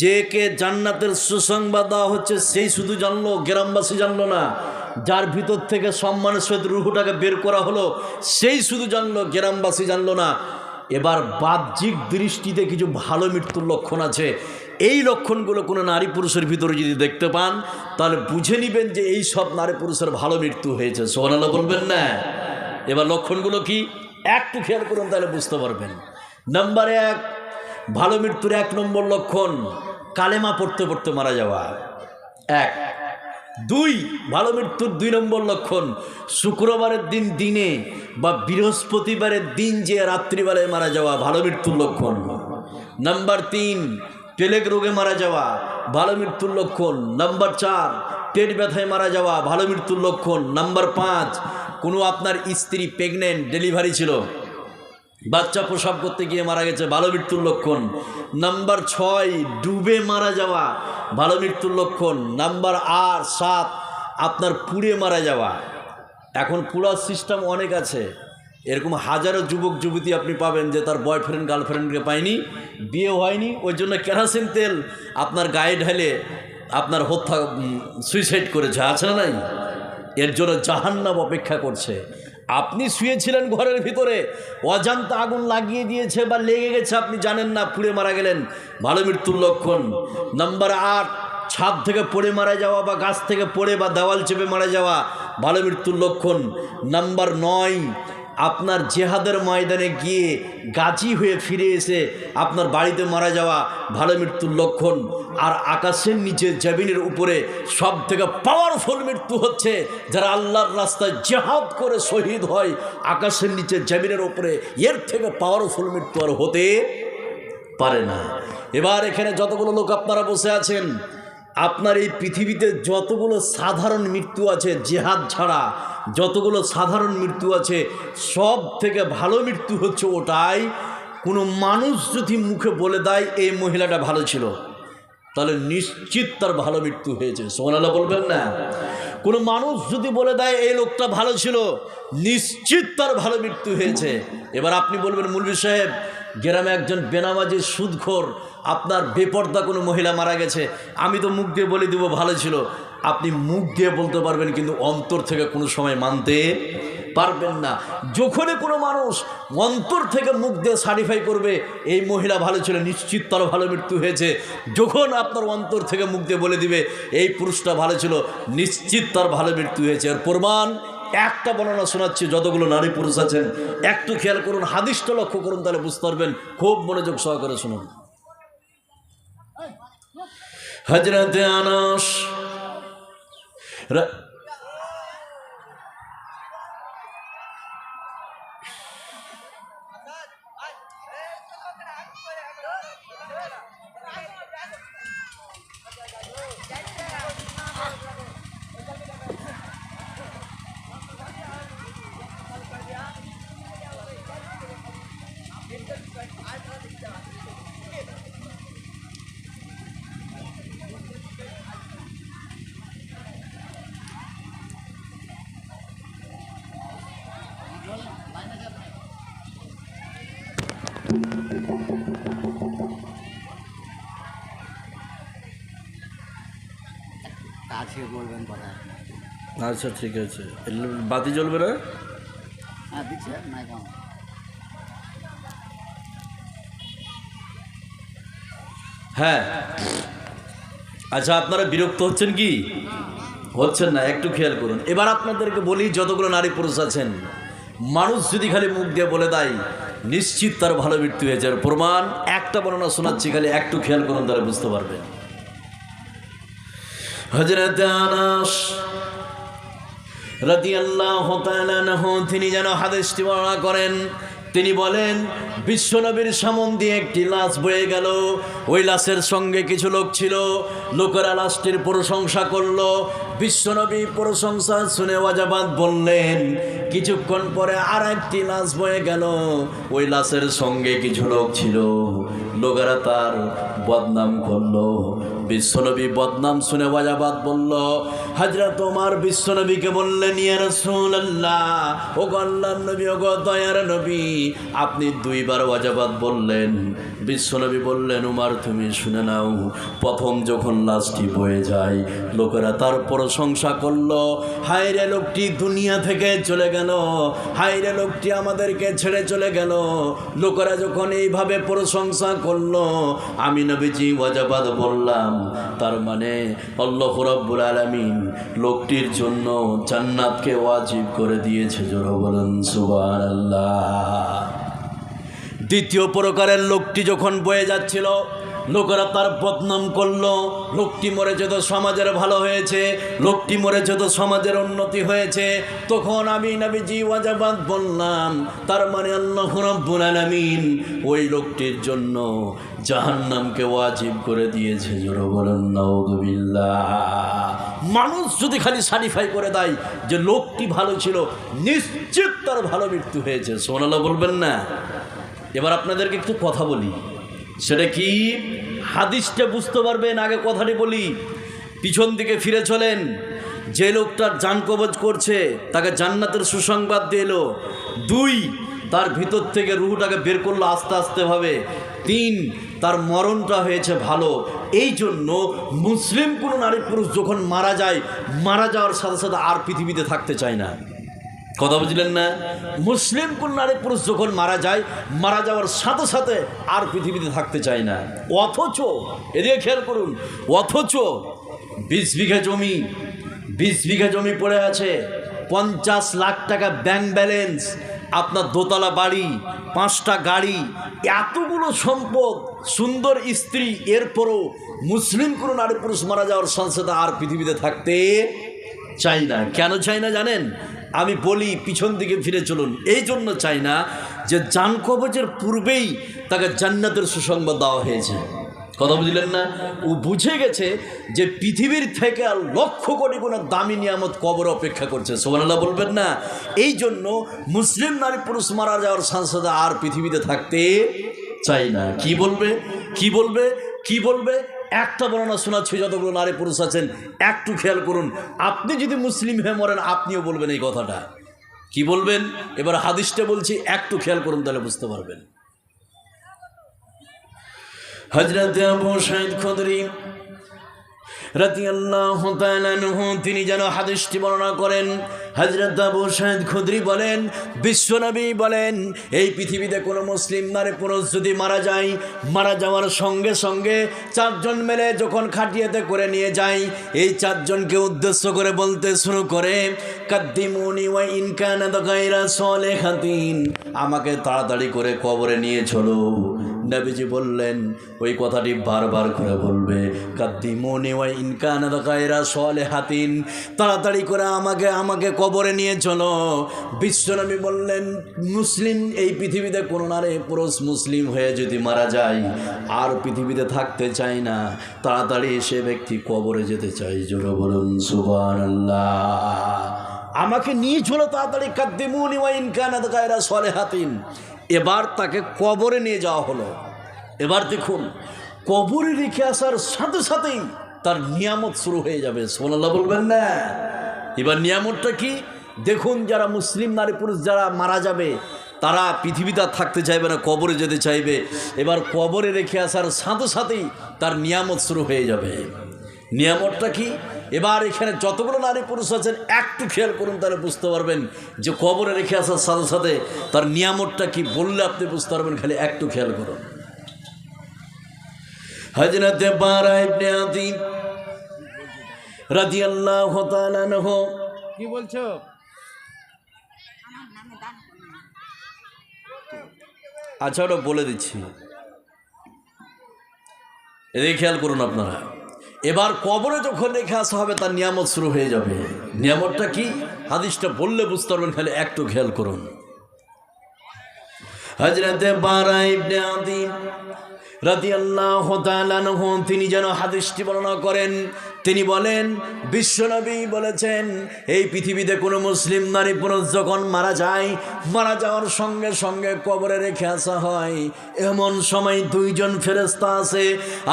যে কে জান্নাতের সুসংবাদ দেওয়া হচ্ছে সেই শুধু জানলো, গ্রামবাসী জানলো না। যার ভিতর থেকে সম্মানের সহিত রুহুটাকে বের করা হলো সেই শুধু জানলো, গ্রামবাসী জানলো না। এবার বাহ্যিক দৃষ্টিতে কিছু ভালো মৃত্যুর লক্ষণ আছে। এই লক্ষণগুলো কোনো নারী পুরুষের ভিতরে যদি দেখতে পান তাহলে বুঝে নেবেন যে এই সব নারী পুরুষের ভালো মৃত্যু হয়েছে। সুবহানাল্লাহ বলবেন না? এবার লক্ষণগুলো কি একটু খেয়াল করুন, তাহলে বুঝতে পারবেন। নাম্বার 1, ভালো মৃত্যুর 1 নম্বর লক্ষণ কালেমা পড়তে পড়তে মারা যাওয়া। 1। 2, ভালো মৃত্যুর 2 নম্বর লক্ষণ শুক্রবারের দিন দিনে বা বৃহস্পতিবারের দিন যে রাত্রিবেলায় মারা যাওয়া, ভালো মৃত্যুর লক্ষণ। নাম্বার 3, প্লেগ রোগে মারা যাওয়া, ভালো মৃত্যুর লক্ষণ। নাম্বার 4, পেট ব্যথায় মারা যাওয়া, ভালো মৃত্যুর লক্ষণ। নাম্বার 5, কোনো আপনার স্ত্রী প্রেগনেন্ট, ডেলিভারি ছিল, বাচ্চা প্রসব করতে গিয়ে মারা গেছে, ভালো মৃত্যুর লক্ষণ। নাম্বার 6, ডুবে মারা যাওয়া, ভালো মৃত্যুর লক্ষণ। নাম্বার 7, আপনার পুড়ে মারা যাওয়া। এখন পুরার সিস্টেম অনেক আছে, এরকম হাজারো যুবক যুবতী আপনি পাবেন যে তার বয়ফ্রেন্ড গার্লফ্রেন্ডকে পায়নি, বিয়ে হয়নি, ওই জন্য কেরোসিন তেল আপনার গায়ে ঢেলে আপনার হত্যা সুইসাইড করেছে, আছে না নাই? এর জন্য জাহান্নাম অপেক্ষা করছে। আপনি শুয়েছিলেন ঘরের ভিতরে, অজান্তে আগুন লাগিয়ে দিয়েছে বা লেগে গেছে, আপনি জানেন না, পুড়ে মারা গেলেন, ভালো মৃত্যুর লক্ষণ। নাম্বার 8, ছাদ থেকে পড়ে মারা যাওয়া বা গাছ থেকে পড়ে বা দেওয়াল চেপে মারা যাওয়া, ভালো মৃত্যুর লক্ষণ। নাম্বার 9, আপনার জেহাদের ময়দানে গিয়ে গাজী হয়ে ফিরে এসে আপনার বাড়িতে মারা যাওয়া, ভালো মৃত্যুর লক্ষণ। আর আকাশের নিচে জমিনের উপরে সব থেকে পাওয়ারফুল মৃত্যু হচ্ছে যারা আল্লাহর রাস্তায় জেহাদ করে শহীদ হয়, আকাশের নিচে জমিনের উপরে, এর থেকে পাওয়ারফুল মৃত্যু আর হতে পারে না। এবার এখানে যতগুলো লোক আপনারা বসে আছেন, আপনার এই পৃথিবীতে যতগুলো সাধারণ মৃত্যু আছে জেহাদ ছাড়া, যতগুলো সাধারণ মৃত্যু আছে, সব থেকে ভালো মৃত্যু হচ্ছে ওটাই, কোনো মানুষ যদি মুখে বলে দেয় এই মহিলাটা ভালো ছিল, তাহলে নিশ্চিত তার ভালো মৃত্যু হয়েছে। সুবহানাল্লাহ বলবেন না? কোনো মানুষ যদি বলে দেয় এই লোকটা ভালো ছিল, নিশ্চিত তার ভালো মৃত্যু হয়েছে। এবার আপনি বলবেন, মৌলভী সাহেব গ্রামে একজন বেনামাজি সুদখোর আপনার বেপর্দা কোনো মহিলা মারা গেছে, আমি তো মুখ দিয়ে বলে দিব ভালো ছিল। আপনি মুখ দিয়ে বলতে পারবেন কিন্তু অন্তর থেকে কোনো সময় মানতে পারবেন না। যখনই কোনো মানুষ অন্তর থেকে মুখ দিয়ে সার্টিফাই করবে এই মহিলা ভালো ছিল, নিশ্চিত তার ভালো মৃত্যু হয়েছে, যখন আপনার অন্তর থেকে মুখ দিয়ে বলে দিবে এই পুরুষটা ভালো ছিল, নিশ্চিত তার ভালো মৃত্যু হয়েছে। আর প্রমাণ একটা বর্ণনা শোনাচ্ছি, যতগুলো নারী পুরুষ আছেন একটু খেয়াল করুন, হাদিসটা লক্ষ্য করুন, তাহলে বুঝতে পারবেন। খুব মনোযোগ সহকারে শুনুন। হযরতে আনাস বলবেন কথা। আচ্ছা ঠিক আছে, বাতি জ্বলবে না? হ্যাঁ দিচ্ছে না কেমন? হ্যাঁ আচ্ছা, আপনারা বিরক্ত হচ্ছেন কি? হচ্ছেন না? একটু খেয়াল করুন। এবার আপনাদেরকে বলি, যতগুলো নারী পুরুষ আছেন, মানুষ যদি খালি মুখ দিয়ে বলে দেয় নিশ্চিত তার ভালো মৃত্যু হয়েছে, আর প্রমাণ একটা বর্ণনা শোনাচ্ছি, খালি একটু খেয়াল করুন, তারা বুঝতে পারবেন। হযরত আনাস রাদিয়াল্লাহু তাআলা আনহু তিনি যেন হাদিসটি বর্ণনা করেন। তিনি বলেন, বিশ্বনবীর সামনে দিয়ে একটি লাশ বয়ে গেল, ওই লাশের সঙ্গে কিছু লোক ছিল, লোকেরা লাশটির প্রশংসা করলো। বিশ্বনবী প্রশংসা শুনে ওয়াজাবাত বললেন। কিছুক্ষণ পরে আর একটি লাশ বয়ে গেল, ওই লাশের সঙ্গে কিছু লোক ছিল, লোকেরা তার বদনাম করলো। বিশ্বনবী বদনাম শুনে ওয়াজাবাদ বলল। হযরত ওমর বিশ্বনবীকে বললেন, ইয়া রাসূলুল্লাহ, ও আল্লাহর নবী, ও দয়ার নবী, আপনি দুইবার ওয়াজাবাদ বললেন। বিশ্বনবী বললেন, উমর তুমি শুনে নাও, প্রথম যখন লাশটি বয়ে যায় লোকেরা তার প্রশংসা করলো, হায় রে লোকটি দুনিয়া থেকে চলে গেল, হায় রে লোকটি আমাদেরকে ছেড়ে চলে গেল। লোকেরা যখন এইভাবে প্রশংসা করলো, আমি নবীজি ওয়াজাবাদ বললাম, তার মানে আল্লাহ রাব্বুল আলামিন লোকটির জন্য জান্নাতকে ওয়াজিব করে দিয়েছে। জোরে বলুন সুবহানাল্লাহ। দ্বিতীয় প্রকারের লোকটি যখন বয়ে যাচ্ছিল, লোকেরা তার বদনাম করলো, লোকটি মরেছে তো সমাজের ভালো হয়েছে, লোকটি মরেছে তো সমাজের উন্নতি হয়েছে। তখন আমি নবীজি ওয়াজাবাদ বললাম, তার মানে আল্লাহ রাব্বুল আলামিন ওই লোকটির জন্য জাহান্নামকে ওয়াজিব করে দিয়েছে। জোরে বলুন নাউযুবিল্লাহ। মানুষ যদি খালি সার্টিফাই করে দেয় যে লোকটি ভালো ছিল, নিশ্চিত তার ভালো মৃত্যু হয়েছে। সুবহানাল্লাহ বলবেন না? এবার আপনাদেরকে একটু কথা বলি, সেটা কি হাদিসটা বুঝতে পারবেন। আগে কথাটি বলি, পিছন দিকে ফিরে চলেন। যে লোকটার জান কবজ করছে তাকে জান্নাতের সুসংবাদ দিয়ে এলো। 2, তার ভিতর থেকে রুহটাকে বের করলো আস্তে আস্তে ভাবে। 3, তার মরণটা হয়েছে ভালো। এই জন্য মুসলিম কোনো নারী পুরুষ যখন মারা যায়, মারা যাওয়ার সাথে সাথে আর পৃথিবীতে থাকতে চায় না। কথা বুঝলেন না? মুসলিম কোন নারী পুরুষ যখন মারা যায়, মারা যাওয়ার সাথে সাথে আর পৃথিবীতে থাকতে চায় না। অথচ এদিকে খেয়াল করুন, অথচ 20 বিঘা জমি পড়ে আছে, 50 লাখ টাকা ব্যাংক ব্যালেন্স, আপনার দোতলা বাড়ি, 5টা গাড়ি, এতগুলো সম্পদ, সুন্দর স্ত্রী, এরপরও মুসলিম কোনো নারী পুরুষ মারা যাওয়ার সাথে সাথে আর পৃথিবীতে থাকতে চাই না। কেন চাই না জানেন? আমি বলি, পিছন দিকে ফিরে চলুন। এই জন্য চাই না যে জান কবজের পূর্বেই তাকে জান্নাতের সুসংবাদ দেওয়া হয়েছে। কথা বুঝলেন না? ও বুঝে গেছে যে পৃথিবীর থেকে আর লক্ষ কোটি কোনো দামি নিয়ামত কবর অপেক্ষা করছে। সুবহানাল্লাহ বলবেন না? এই জন্য মুসলিম নারী পুরুষ মারা যাওয়ার সাথে আর পৃথিবীতে থাকতে চাই না। কি বলবে? কি বলবে? কি বলবে? একটা বর্ণনা শোনাচ্ছি, যতগুলো নারী পুরুষ আছেন একটু খেয়াল করুন। আপনি যদি মুসলিম হয়ে মরেন, আপনিও বলবেন এই কথাটা। কি বলবেন? এবার হাদিসটা বলছি, একটু খেয়াল করুন, তাহলে বুঝতে পারবেন। হযরত আবু সাঈদ খুদরি রাদিয়াল্লাহু তাআলা আনহু তিনি যেন হাদিসটি বর্ণনা করেন। হযরত আবু সাঈদ খুদরি বলেন, বিশ্বনবী বলেন, এই পৃথিবীতে কোনো মুসলিম নারী পুরুষ যদি মারা যায়, মারা যাওয়ার সঙ্গে সঙ্গে 4 জন মিলে যখন খাটিয়াতে করে নিয়ে যায়, এই 4 জনকে উদ্দেশ্য করে বলতে শুরু করে, কাদ্দিমুনি ওয়া ইন কানাত গায়রা সালিহাতিন, আমাকে তাড়াতাড়ি করে কবরে নিয়ে চলো। নবীজি বললেন, ওই কথাটি বারবার করে বলবে, কাদ্দিমুনি ওয়া ইন কানাত গায়রা সালিহাতিন, তাড়াতাড়ি করে আমাকে কবরে নিয়ে চলো। বিশ্বনবী বললেন, মুসলিম এই পৃথিবীতে কোনো নারী পুরুষ মুসলিম হয়ে যদি মারা যায়, আর পৃথিবীতে থাকতে চায় না, তাড়াতাড়ি সে ব্যক্তি কবরে যেতে চায়। জোরে বলুন সুবহানাল্লাহ। আমাকে নিয়ে চলো তাড়াতাড়ি, কাদ্দিমুনি ওয়া ইন কানাত গায়রা সালিহাতিন। এবার তাকে কবরে নিয়ে যাওয়া হলো। এবার দেখুন, কবরে রেখে আসার সাথে সাথেই তার নিয়ামত শুরু হয়ে যাবে। সুবহানাল্লাহ বলবেন না? এবার নিয়ামতটা কি দেখুন। যারা মুসলিম নারী পুরুষ যারা মারা যাবে, তারা পৃথিবীতে আর থাকতে চাইবে না, কবরে যেতে চাইবে। এবার কবরে রেখে আসার সাথে সাথেই তার নিয়ামত শুরু হয়ে যাবে। নিয়ামতটা কি? এবার এখানে যতগুলো নারী পুরুষ আছেন একটু খেয়াল করুন, তাহলে বুঝতে পারবেন যে কবরে রেখে আসার সাথে সাথে তার নিয়ামতটা কি। বললে আপনি বুঝতে পারবেন, খালি একটু খেয়াল করুন। হযরত বারা ইবনে আযিব রাদিয়াল্লাহু তাআলা আনহু, কি বলছো? আচ্ছা, ওটা বলে দিচ্ছি, এদিকে খেয়াল করুন আপনারা। এবার কবরে যখন রেখে আসা হবে, তার নিয়ামত শুরু হয়ে যাবে। নিয়ামতটা কি? হাদিসটা বললে বুঝতে পারবেন, খালি একটু খেয়াল করুন। হযরত বারা ইবনে আযিব রাদিয়াল্লাহু তাআলা আনহু তিনি যেন হাদিসটি বর্ণনা করেন। তিনি বলেন, বিশ্বনবী বলেছেন, এই পৃথিবীতে কোনো মুসলিম নারী পুরুষ যখন মারা যায়, মারা যাওয়ার সঙ্গে সঙ্গে কবরে রেখে আসা হয়। এমন সময় দুইজন ফেরেশতা আছে,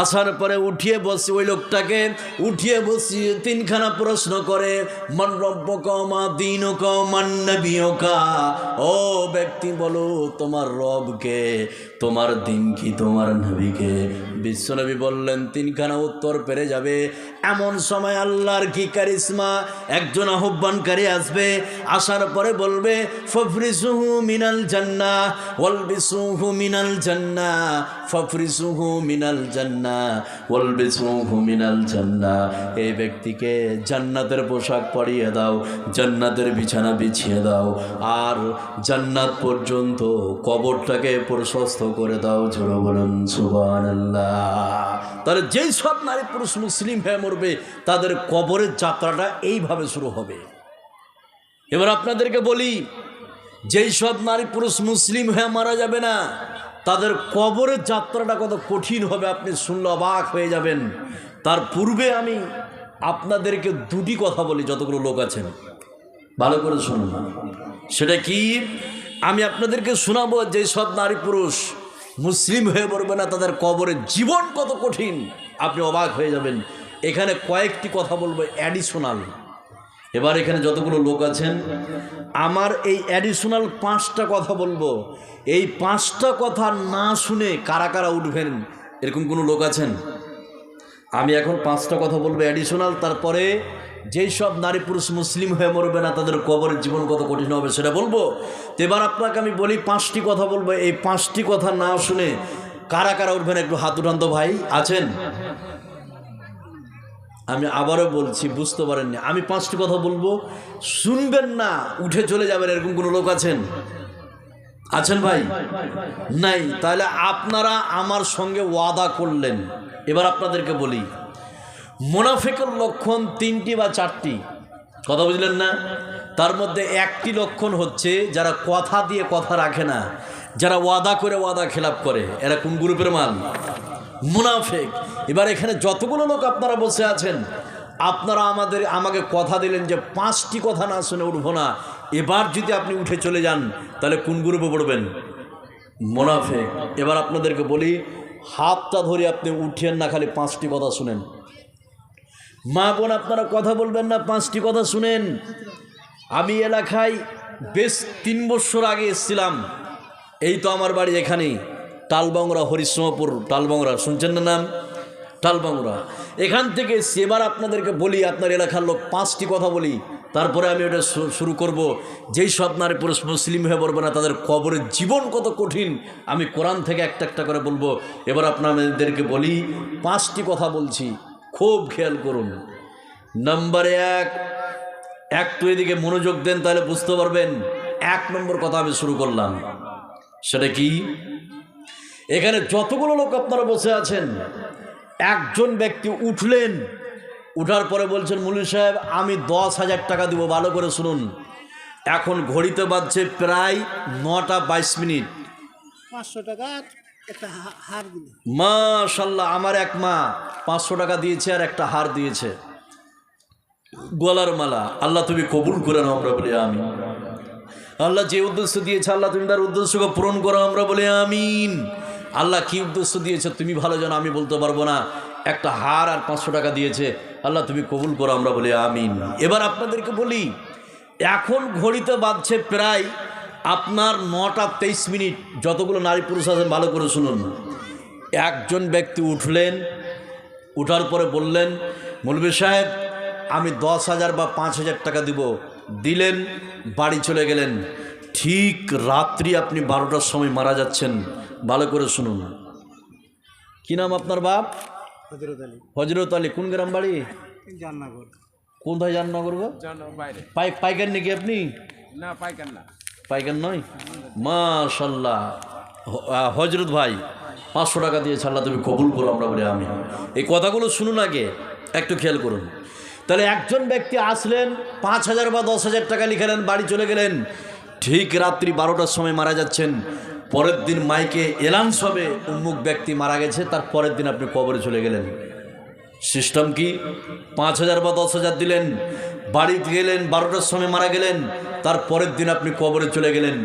আসার পরে উঠিয়ে বসে ওই লোকটাকে উঠিয়ে বসিয়ে তিনখানা প্রশ্ন করে, মান রব্বুকা মা দীনুকা মান নবিয়ুকা। ও ব্যক্তি বলো, তোমার রবকে, তোমার দিন কি, তোমার নবীকে? বিশ্বনবী বললেন, তিনখানা উত্তর পেরে যাবে। এমন সময় আল্লাহর কি কারিশমা, একজন আহ্বানকারী আসবে, আসার পরে বলবে, ফাফরিসুহু মিনাল জান্নাহ ওয়ালবিসুহু মিনাল জান্নাহ, ফাফরিসুহু মিনাল জান্নাহ ওয়ালবিসুহু মিনাল জান্নাহ। এই ব্যক্তিকে জান্নাতের পোশাক পরিয়ে দাও, জান্নাতের বিছানা বিছিয়ে দাও, আর জান্নাত পর্যন্ত কবরটাকে প্রশস্ত করে দাও। জোরে বলুন সুবহানাল্লাহ। তাহলে যেই সব নারী পুরুষ মুসলিম হয়ে মরবে, তাদের কবরের যাত্রাটা এইভাবে শুরু হবে। এবার আপনাদেরকে বলি, যেই সব নারী পুরুষ মুসলিম হয়ে মারা যাবে না, তাদের কবরের যাত্রাটা কত কঠিন হবে আপনি শুনলে অবাক হয়ে যাবেন। তার পূর্বে আমি আপনাদেরকে দুটি কথা বলি, যতগুলো লোক আছেন ভালো করে শুনুন। সেটা কি, আমি আপনাদেরকে শোনাবো যে সব নারী পুরুষ মুসলিম হয়ে মরবে না, তাদের কবরের জীবন কত কঠিন, আপনি অবাক হয়ে যাবেন। এখানে কয়েকটি কথা বলবো অ্যাডিশনাল। এবার এখানে যতগুলো লোক আছেন, আমার এই অ্যাডিশনাল 5টা কথা বলবো, এই 5টা কথা না শুনে কারা কারা উঠবেন, এরকম কোনো লোক আছেন? আমি এখন 5টা কথা বলবো অ্যাডিশনাল, তারপরে যেই সব নারী পুরুষ মুসলিম হয়ে মরবে না, তাদের কবরের জীবন কত কঠিন হবে সেটা বলবো। তো এবার আপনাকে আমি বলি, 5টি কথা বলবো, এই 5টি কথা না শুনে কারা কারা উঠবেন একটু হাত উঠান তো ভাই, আছেন? আমি আবারও বলছি, বুঝতে পারেননি, আমি 5টি কথা বলবো, শুনবেন না, উঠে চলে যাবেন, এরকম কোনো লোক আছেন? আছেন ভাই? নাই? তাহলে আপনারা আমার সঙ্গে ওয়াদা করলেন। এবার আপনাদেরকে বলি, মুনাফিকের লক্ষণ 3টি বা 4টি, কথা বুঝলেন না? তার মধ্যে একটি লক্ষণ হচ্ছে যারা কথা দিয়ে কথা রাখে না, যারা ওয়াদা করে ওয়াদা খেলাপ করে। এরা কোন গ্রুপের মাল? মুনাফিক। এবার এখানে যতগুলো লোক আপনারা বসে আছেন, আপনারা আমাকে কথা দিলেন যে 5টি কথা না শুনে উঠবো না। এবার যদি আপনি উঠে চলে যান, তাহলে কোন গ্রুপে পড়বেন? মুনাফিক। এবার আপনাদেরকে বলি, হাতটা ধরে আপনি উঠেন না, খালি 5টি কথা শুনেন। মা বোন আপনারা কথা বলবেন না, 5টি কথা শুনেন। আমি এলাকায় বেশ 3 বছর আগে এসেছিলাম, এই তো আমার বাড়ি এখানেই, টালবাংরা, হরিশ্চন্দ্রপুর টালবাংরা, শুনছেন না নাম? টালবাংরা। এখান থেকে সেবার আপনাদেরকে বলি, আপনার এলাকার লোক 5টি কথা বলি, তারপরে আমি ওটা শুরু করব। যেই সব নারী পুরুষ মুসলিম হয়ে পড়বে না, তাদের কবরের জীবন কত কঠিন আমি কোরআন থেকে একটা একটা করে বলবো। এবার আপনাদেরকে বলি, 5টি কথা বলছি, খুব খেয়াল করুন। নাম্বার 1, একটু এদিকে মনোযোগ দেন, তাহলে বুঝতে পারবেন। 1 নম্বর কথা আমি শুরু করলাম, সেটা কি, এখানে যতগুলো লোক আপনারা বসে আছেন, একজন ব্যক্তি উঠলেন, উঠার পরে বলছেন, মৌলভী সাহেব আমি 10,000 টাকা দিব। ভালো করে শুনুন, এখন ঘড়িতে বাজছে প্রায় 9টা 22 মিনিট। 500 টাকা একটা হার দিল। মাশাআল্লাহ, আমার এক মা 500 টাকা দিয়েছে আর একটা হার দিয়েছে, গলার মালা। আল্লাহ তুমি কবুল করে নাও, আমরা বলি আমিন। আল্লাহ যে উদ্দেশ্য দিয়েছে, আল্লাহ তুমি তার উদ্দেশ্যকে পূরণ করো, আমরা বলি আমিন। আল্লাহ কি উদ্দেশ্য দিয়েছে তুমি ভালো জানো, আমি বলতে পারবো না। একটা হার আর 500 টাকা দিয়েছে, আল্লাহ তুমি কবুল করো, আমরা বলি আমিন। এবার আপনাদেরকে বলি, এখন ঘড়িতে বাজছে প্রায় আপনার 9টা 23 মিনিট। যতগুলো নারী পুরুষ আছেন ভালো করে শুনুন। একজন ব্যক্তি উঠলেন, উঠার পরে বললেন, মৌলভী সাহেব আমি 10,000 বা 5,000 টাকা দিব। দিলেন, বাড়ি চলে গেলেন। ঠিক রাত্রি আপনি 12টার সময় মারা যাচ্ছেন। ভালো করে শুনুন। কি নাম আপনার বাপ? হযরত আলী। হযরত আলী। কোন গ্রাম বাড়ি? জান্নাগর। কোথায় জান্নাগর গো? পাইকার নাকি আপনি? না, পাইকার না। পাইকার নয়? মাশাআল্লাহ। হযরত ভাই 500 টাকা দিয়েছে, আল্লাহ তুমি কবুল করো, আমরা বলি আমিন। এই কথাগুলো শুনুন, আগে একটু খেয়াল করুন। তাহলে একজন ব্যক্তি আসলেন, 5,000 বা 10,000 টাকা লিখালেন, বাড়ি চলে গেলেন। ঠিক রাত্রি 12টার সময় মারা যাচ্ছেন। পরের দিন মাইকে এলান্স হবে, উম্মুক ব্যক্তি মারা গেছে, তার পরের দিন আপনি কবরে চলে গেলেন। সিস্টেম কি? 5,000 বা 10,000 দিলেন, বাড়িতে গেলেন, 12টার সময় মারা গেলেন, তার পরের দিন আপনি কবরে চলে গেলেন।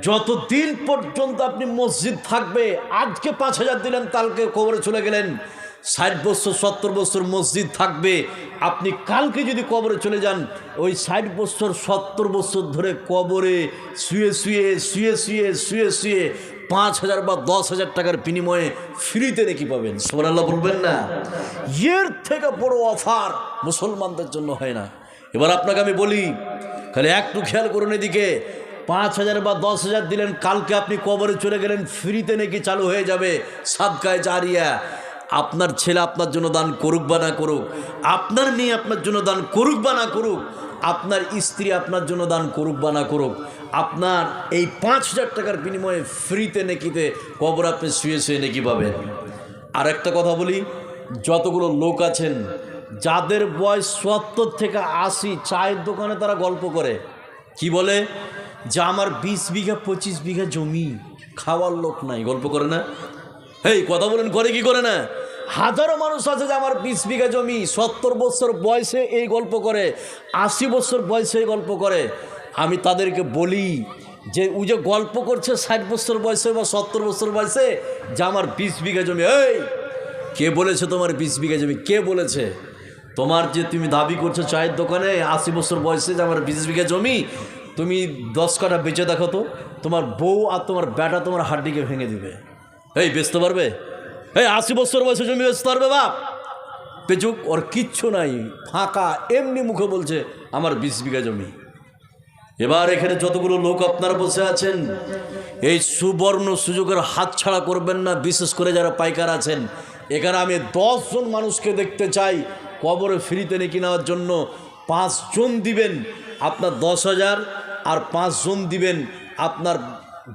যতদিন পর্যন্ত আপনি মসজিদ থাকবে, আজকে 5,000 দিলেন, কালকে কবরে চলে গেলেন, 60 বছর 70 বছর মসজিদ থাকবে। আপনি কালকে যদি কবরে চলে যান, ওই 60 বছর 70 বছর ধরে কবরে শুয়ে শুয়ে শুয়ে শুয়ে শুয়ে শুয়ে 5,000 বা 10,000 টাকার বিনিময়ে ফ্রিতে নাকি পাবেন। সুবহানাল্লাহ বলবেন না? এর থেকে বড় অফার মুসলমানদের জন্য হয় না। এবার আপনাকে আমি বলি, খালি একটু খেয়াল করুন এদিকে। 5,000 বা 10,000 দিলেন, কালকে আপনি কবরে চলে গেলেন, ফ্রিতে নাকি চালু হয়ে যাবে সাদকায়ে জারিয়া। আপনার ছেলে আপনার জন্য দান করুক বা না করুক, আপনার মেয়ে আপনার জন্য দান করুক বা না করুক, আপনার স্ত্রী আপনার জন্য দান করুক বা না করুক, আপনার এই 5,000 টাকার বিনিময়ে ফ্রিতে নেকিতে কবর আপনি শুয়ে শুয়ে নেকি পাবেন। আর একটা কথা বলি, যতগুলো লোক আছেন যাদের বয়স 70 থেকে 80, চায়ের দোকানে তারা গল্প করে, কি বলে যে আমার 20 বিঘা 25 বিঘা জমি, খাওয়ার লোক নাই, গল্প করে না? এই কথা বলেন, করে কি করে না? হাজারো মানুষ আছে যে আমার 20 বিঘা জমি, 70 বছর বয়সে এই গল্প করে, 80 বছর বয়সে এই গল্প করে। আমি তাদেরকে বলি যে ওই যে গল্প করছে 60 বছর বয়সে বা 70 বছর বয়সে যে আমার 20 বিঘা জমি, এই কে বলেছে তোমার 20 বিঘা জমি? কে বলেছে? তোমার যে তুমি দাবি করছো চায়ের দোকানে 80 বছর বয়সে যে আমার 20 বিঘা জমি, তুমি 10 কাঠা বেচে দেখো তো, তোমার বউ আর তোমার বেটা তোমার হাড্ডিকে ভেঙে দিবে। এই বেচতে পারবে? এই 80 বছর বয়সে জমি বেচতে পারবে বাপ? পেচুক, ওর কিচ্ছু নাই, ফাঁকা, এমনি মুখে বলছে আমার 20 বিঘা জমি। এবার এখানে যতগুলো লোক আপনারা বসে আছেন, এই সুবর্ণ সুযোগের হাতছাড়া করবেন না। বিশেষ করে যারা পাইকার আছেন, এখানে আমি 10 জন মানুষকে দেখতে চাই কবরে ফ্রিতে নেকি নেওয়ার জন্য। 5 জন দিবেন আপনার 10,000, আর 5 জন দিবেন আপনার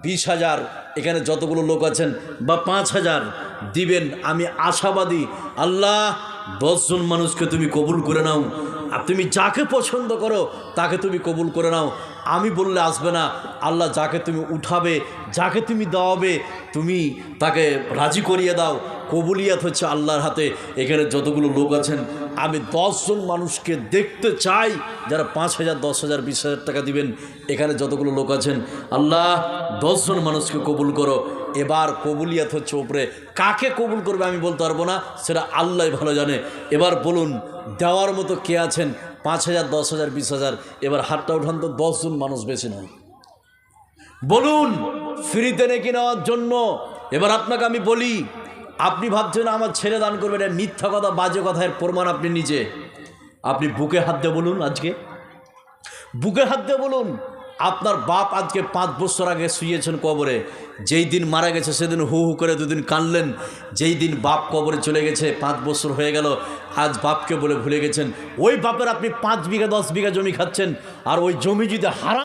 20,000। এখানে যতগুলো লোক আছেন, বা 5,000 দিবেন। আমি আশাবাদী, আল্লাহ 10 জন মানুষকে তুমি কবুল করে নাও। আর তুমি যাকে পছন্দ করো তাকে তুমি কবুল করে নাও। আমি বললে আসবে না, আল্লাহ যাকে তুমি উঠাবে, যাকে তুমি দেওয়াবে, তুমি তাকে রাজি করিয়ে দাও। কবুলিয়াত হচ্ছে আল্লাহর হাতে। এখানে যতগুলো লোক আছেন, আমি 10 জন মানুষকে দেখতে চাই যারা 5,000, 10,000, 20,000 টাকা দিবেন। এখানে যতগুলো লোক আছেন, আল্লাহ 10 জন মানুষকে কবুল করো। এবার কবুলিয়াত হচ্ছে উপরে, কাকে কবুল করবে আমি বলতে পারবো না, সেটা আল্লাহ ভালো জানে। এবার বলুন দেওয়ার মতো কে আছেন? 5,000, 10,000, 20,000। এবার হাতটা উঠান তো, 10 জন মানুষ বেছে নেন, বলুন ফ্রিতে নেকি নেওয়ার জন্য। এবার আপনাকে আমি বলি, আপনি ভাবছেন আমার ছেলে দান করবে, এটা মিথ্যা কথা, বাজে কথা। এর প্রমাণ আপনি নিজে, আপনি বুকে হাত দিয়ে বলুন, আজকে বুকে হাত দিয়ে বলুন, আপনার বাপ আজকে 5 বছর আগে শুয়েছেন কবরে, যেই দিন মারা গেছে সেদিন হু হু করে 2 দিন কানলেন। যেই দিন বাপ কবরে চলে গেছে 5 বছর হয়ে গেল, আজ বাপকে বলে ভুলে গেছেন। ওই বাপের আপনি 5 বিঘা 10 বিঘা জমি খাচ্ছেন, আর ওই জমি যদি হারাম